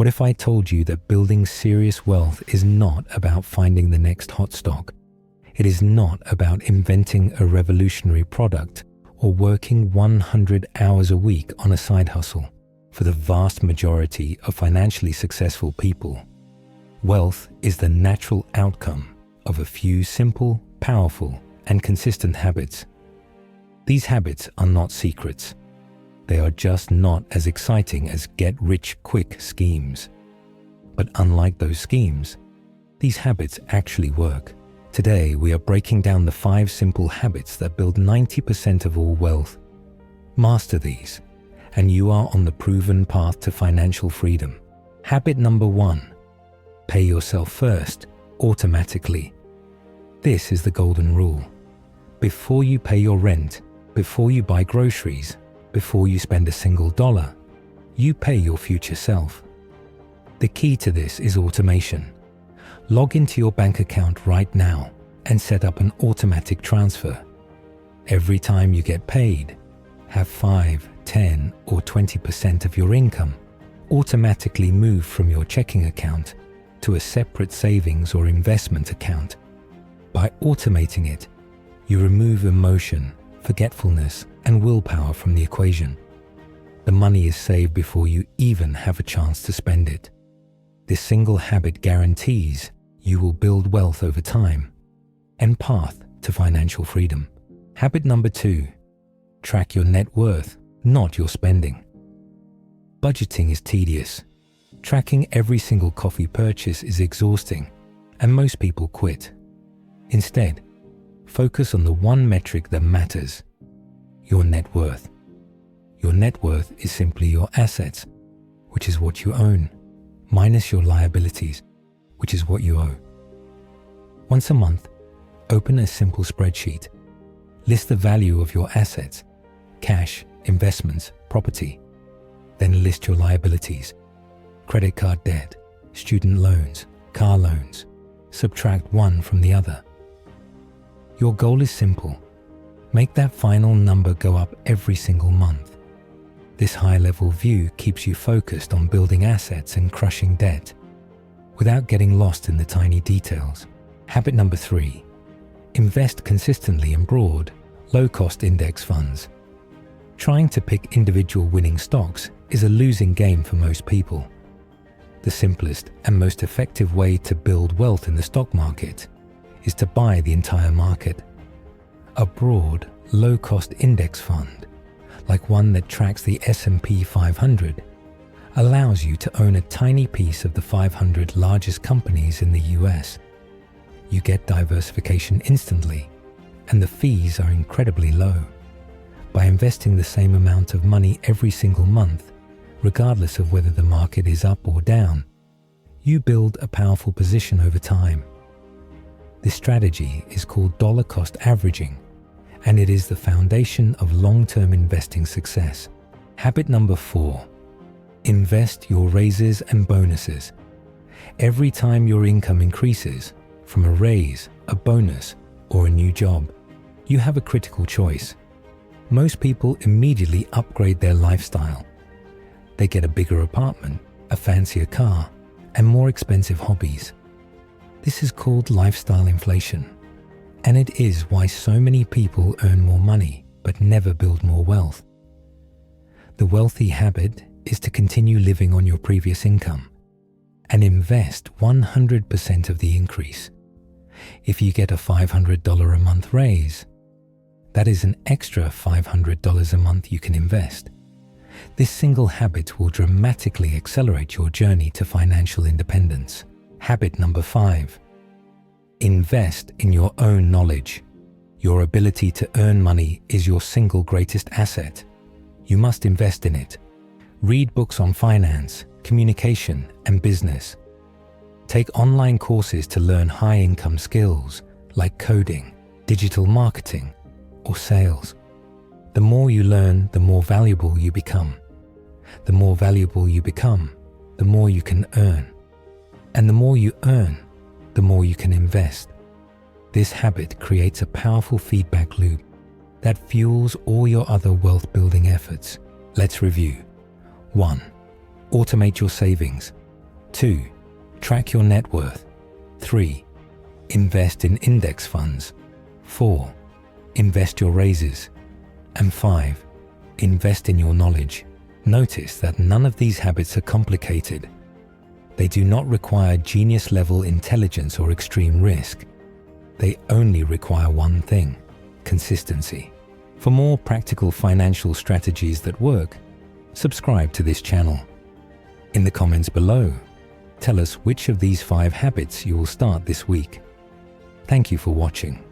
What if I told you that building serious wealth is not about finding the next hot stock? It is not about inventing a revolutionary product or working 100 hours a week on a side hustle. For the vast majority of financially successful people, wealth is the natural outcome of a few simple, powerful, and consistent habits. These habits are not secrets. They are just not as exciting as get-rich-quick schemes. But unlike those schemes, these habits actually work. Today, we are breaking down the 5 simple habits that build 90% of all wealth. Master these, and you are on the proven path to financial freedom. Habit number 1. Pay yourself first, automatically. This is the golden rule. Before you pay your rent, before you buy groceries, before you spend a single dollar, you pay your future self. The key to this is automation. Log into your bank account right now and set up an automatic transfer. Every time you get paid, have 5, 10, or 20% of your income automatically move from your checking account to a separate savings or investment account. By automating it, you remove emotion, forgetfulness, and willpower from the equation. The money is saved before you even have a chance to spend it. This single habit guarantees you will build wealth over time and path to financial freedom. Habit number 2. Track your net worth, not your spending. Budgeting is tedious. Tracking every single coffee purchase is exhausting, and most people quit. Instead, focus on the one metric that matters: your net worth. Your net worth is simply your assets, which is what you own, minus your liabilities, which is what you owe. Once a month, open a simple spreadsheet. List the value of your assets: cash, investments, property. Then list your liabilities: credit card debt, student loans, car loans. Subtract one from the other. Your goal is simple. Make that final number go up every single month. This high-level view keeps you focused on building assets and crushing debt, without getting lost in the tiny details. Habit number 3. Invest consistently in broad, low-cost index funds. Trying to pick individual winning stocks is a losing game for most people. The simplest and most effective way to build wealth in the stock market is to buy the entire market. A broad, low-cost index fund, like one that tracks the S&P 500, allows you to own a tiny piece of the 500 largest companies in the US. You get diversification instantly, and the fees are incredibly low. By investing the same amount of money every single month, regardless of whether the market is up or down, you build a powerful position over time. This strategy is called dollar cost averaging, and it is the foundation of long-term investing success. Habit number 4. Invest your raises and bonuses. Every time your income increases, from a raise, a bonus, or a new job, you have a critical choice. Most people immediately upgrade their lifestyle. They get a bigger apartment, a fancier car, and more expensive hobbies. This is called lifestyle inflation, and it is why so many people earn more money but never build more wealth. The wealthy habit is to continue living on your previous income and invest 100% of the increase. If you get a $500 a month raise, that is an extra $500 a month you can invest. This single habit will dramatically accelerate your journey to financial independence. Habit number 5. Invest in your own knowledge. Your ability to earn money is your single greatest asset. You must invest in it. Read books on finance, communication, and business. Take online courses to learn high-income skills like coding, digital marketing, or sales. The more you learn, the more valuable you become. The more valuable you become, the more you can earn. And the more you earn, the more you can invest. This habit creates a powerful feedback loop that fuels all your other wealth-building efforts. Let's review. 1. Automate your savings. 2. Track your net worth. 3. Invest in index funds. 4. Invest your raises. And 5. Invest in your knowledge. Notice that none of these habits are complicated. They do not require genius-level intelligence or extreme risk. They only require one thing: consistency. For more practical financial strategies that work, subscribe to this channel. In the comments below, tell us which of these 5 habits you will start this week. Thank you for watching.